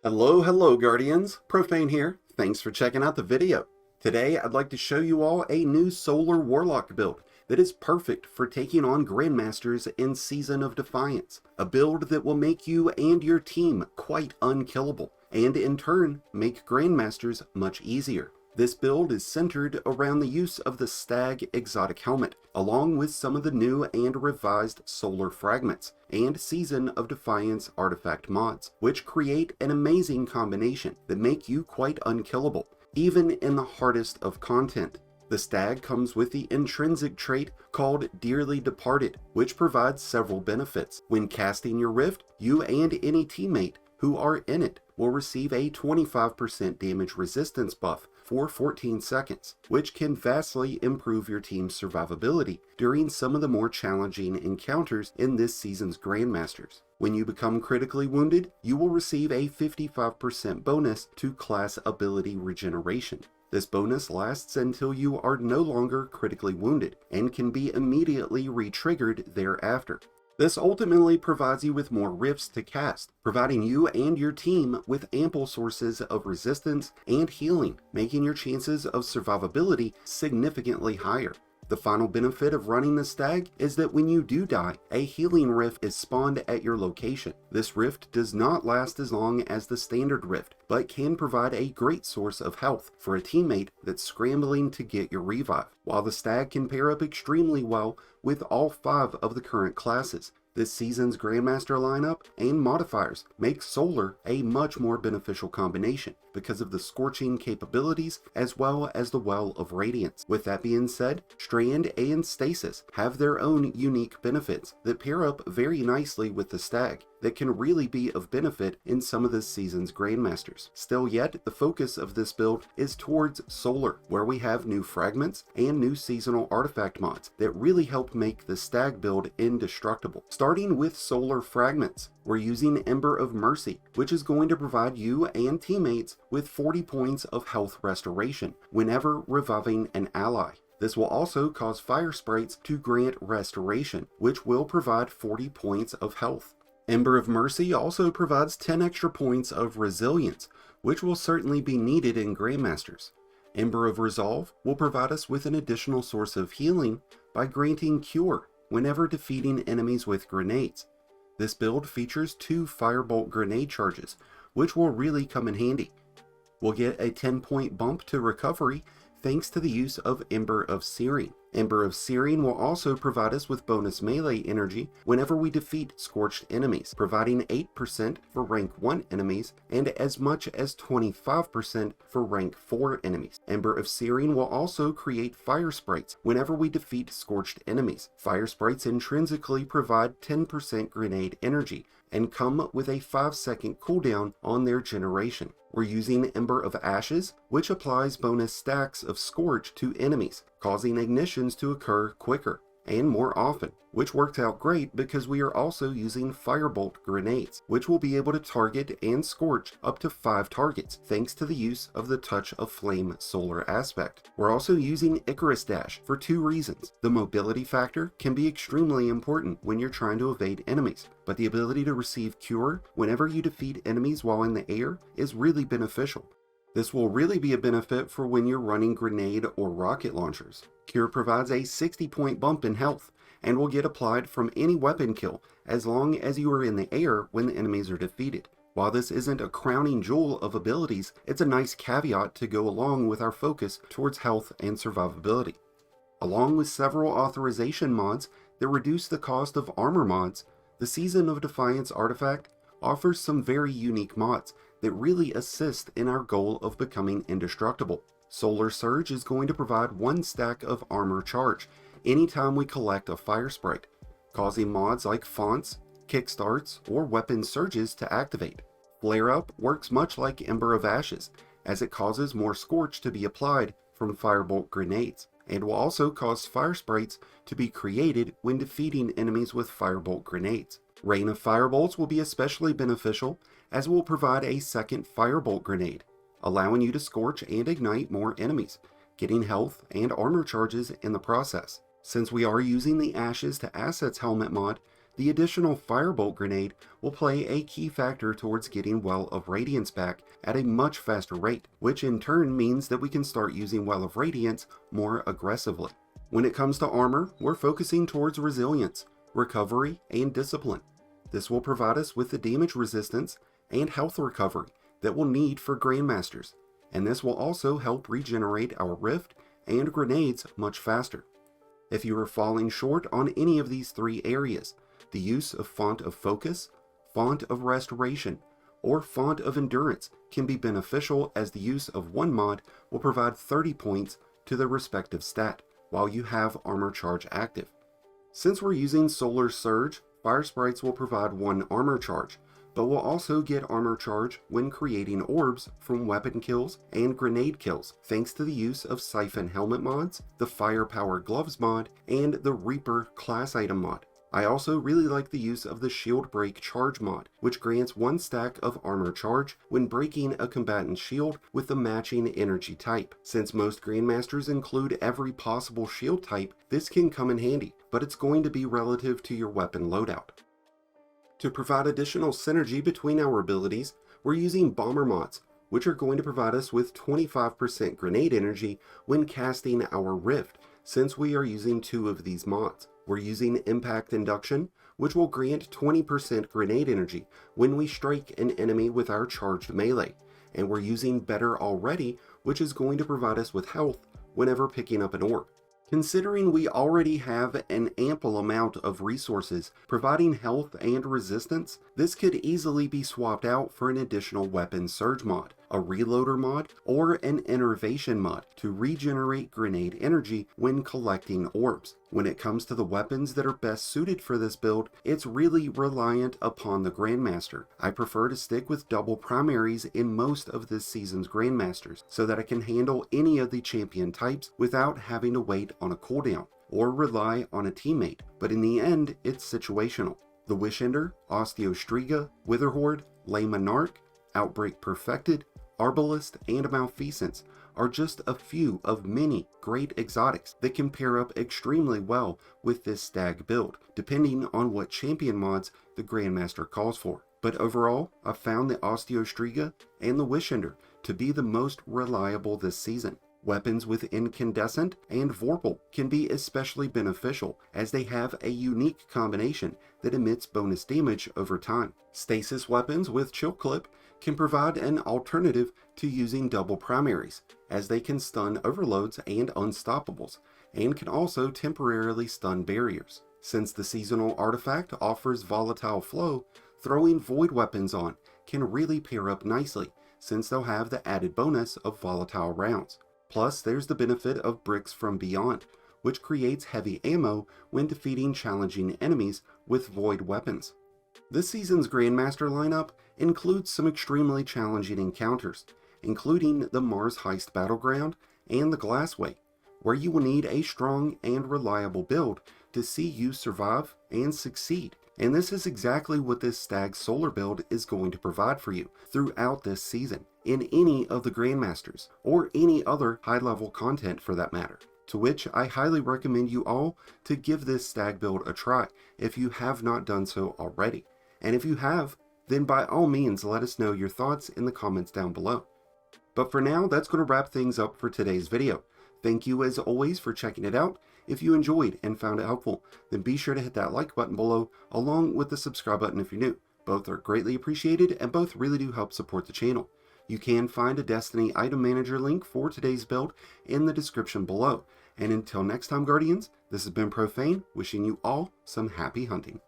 Hello Guardians, Profane here. Thanks for checking out the video. Today I'd like to show you all a new Solar Warlock build that is perfect for taking on Grandmasters in Season of Defiance. A build that will make you and your team quite unkillable, and in turn make Grandmasters much easier. This build is centered around the use of the Stag exotic helmet, along with some of the new and revised solar fragments and Season of Defiance artifact mods, which create an amazing combination that make you quite unkillable, even in the hardest of content. The Stag comes with the intrinsic trait called Dearly Departed, which provides several benefits. When casting your Rift, you and any teammate who are in it will receive a 25% damage resistance buff for 14 seconds, which can vastly improve your team's survivability during some of the more challenging encounters in this season's Grandmasters. When you become critically wounded, you will receive a 55% bonus to class ability regeneration. This bonus lasts until you are no longer critically wounded and can be immediately re-triggered thereafter. This ultimately provides you with more rifts to cast, providing you and your team with ample sources of resistance and healing, making your chances of survivability significantly higher. The final benefit of running the Stag is that when you do die, a healing rift is spawned at your location. This rift does not last as long as the standard rift, but can provide a great source of health for a teammate that's scrambling to get your revive. While the Stag can pair up extremely well with all 5 of the current classes, this season's Grandmaster lineup and modifiers make Solar a much more beneficial combination because of the scorching capabilities as well as the Well of Radiance. With that being said, Strand and Stasis have their own unique benefits that pair up very nicely with the Stag that can really be of benefit in some of this season's Grandmasters. Still yet, the focus of this build is towards Solar, where we have new fragments and new seasonal artifact mods that really help make the Stag build indestructible. Starting with Solar Fragments, we're using Ember of Mercy, which is going to provide you and teammates with 40 points of health restoration whenever reviving an ally. This will also cause fire sprites to grant restoration, which will provide 40 points of health. Ember of Mercy also provides 10 extra points of resilience, which will certainly be needed in Grandmasters. Ember of Resolve will provide us with an additional source of healing by granting Cure whenever defeating enemies with grenades. This build features 2 Firebolt grenade charges, which will really come in handy. We'll get a 10-point bump to recovery thanks to the use of Ember of Searing. Ember of Searing will also provide us with bonus melee energy whenever we defeat scorched enemies, providing 8% for rank 1 enemies and as much as 25% for rank 4 enemies. Ember of Searing will also create fire sprites whenever we defeat scorched enemies. Fire sprites intrinsically provide 10% grenade energy and come with a 5-second cooldown on their generation. We're using Ember of Ashes, which applies bonus stacks of Scorch to enemies, causing ignitions to occur quicker and more often, which worked out great because we are also using Firebolt grenades, which will be able to target and scorch up to 5 targets thanks to the use of the Touch of Flame solar aspect. We're also using Icarus Dash for 2 reasons. The mobility factor can be extremely important when you're trying to evade enemies, but the ability to receive Cure whenever you defeat enemies while in the air is really beneficial. This will really be a benefit for when you're running grenade or rocket launchers. Cure provides a 60-point bump in health and will get applied from any weapon kill as long as you are in the air when the enemies are defeated. While this isn't a crowning jewel of abilities, it's a nice caveat to go along with our focus towards health and survivability. Along with several authorization mods that reduce the cost of armor mods, the Season of Defiance artifact offers some very unique mods that really assist in our goal of becoming indestructible. Solar Surge is going to provide 1 stack of armor charge anytime we collect a fire sprite, causing mods like fonts, kickstarts, or weapon surges to activate. Flare Up works much like Ember of Ashes, as it causes more Scorch to be applied from Firebolt grenades, and will also cause fire sprites to be created when defeating enemies with Firebolt grenades. Rain of Firebolts will be especially beneficial as it will provide a second Firebolt grenade, allowing you to scorch and ignite more enemies, getting health and armor charges in the process. Since we are using the Ashes to Assets helmet mod, The additional Firebolt grenade will play a key factor towards getting Well of Radiance back at a much faster rate, which in turn means that we can start using Well of Radiance more aggressively. When it comes to armor, we're focusing towards resilience, recovery, and discipline. This will provide us with the damage resistance and health recovery that we'll need for Grandmasters, and this will also help regenerate our Rift and grenades much faster. If you are falling short on any of these three areas, the use of Font of Focus, Font of Restoration, or Font of Endurance can be beneficial, as the use of one mod will provide 30 points to the respective stat while you have Armor Charge active. Since we're using Solar Surge, Fire Sprites will provide 1 Armor Charge, but will also get Armor Charge when creating orbs from weapon kills and grenade kills, thanks to the use of Siphon Helmet mods, the Firepower Gloves mod, and the Reaper class item mod. I also really like the use of the Shield Break Charge mod, which grants 1 stack of Armor Charge when breaking a combatant's shield with the matching energy type. Since most Grandmasters include every possible shield type, this can come in handy, but it's going to be relative to your weapon loadout. To provide additional synergy between our abilities, we're using Bomber mods, which are going to provide us with 25% grenade energy when casting our Rift, since we are using 2 of these mods. We're using Impact Induction, which will grant 20% grenade energy when we strike an enemy with our charged melee, and we're using Better Already, which is going to provide us with health whenever picking up an orb. Considering we already have an ample amount of resources providing health and resistance, this could easily be swapped out for an additional weapon surge mod, a reloader mod, or an innervation mod to regenerate grenade energy when collecting orbs. When it comes to the weapons that are best suited for this build, it's really reliant upon the Grandmaster. I prefer to stick with double primaries in most of this season's Grandmasters, so that I can handle any of the champion types without having to wait on a cooldown or rely on a teammate, but in the end, it's situational. The Wishender, Osteostriga, Witherhoard, Le Monarch, Outbreak Perfected, Arbalest, and Malfeasance are just a few of many great exotics that can pair up extremely well with this Stag build, depending on what champion mods the Grandmaster calls for. But overall, I've found the Osteostriga and the Wishender to be the most reliable this season. Weapons with Incandescent and Vorpal can be especially beneficial, as they have a unique combination that emits bonus damage over time. Stasis weapons with Chill Clip can provide an alternative to using double primaries, as they can stun overloads and unstoppables, and can also temporarily stun barriers. Since the seasonal artifact offers Volatile Flow, throwing void weapons on can really pair up nicely, since they'll have the added bonus of volatile rounds. Plus, there's the benefit of Bricks from Beyond, which creates heavy ammo when defeating challenging enemies with void weapons. This season's Grandmaster lineup includes some extremely challenging encounters, including the Mars Heist Battleground and the Glassway, where you will need a strong and reliable build to see you survive and succeed. And this is exactly what this Stag Solar build is going to provide for you throughout this season, in any of the Grandmasters, or any other high-level content for that matter. To which I highly recommend you all to give this Stag build a try if you have not done so already. And if you have, then by all means let us know your thoughts in the comments down below. But for now, that's going to wrap things up for today's video. Thank you as always for checking it out. If you enjoyed and found it helpful, then be sure to hit that like button below, along with the subscribe button if you're new. Both are greatly appreciated, and both really do help support the channel. You can find a Destiny item manager link for today's build in the description below. And until next time, Guardians, this has been Profane, wishing you all some happy hunting.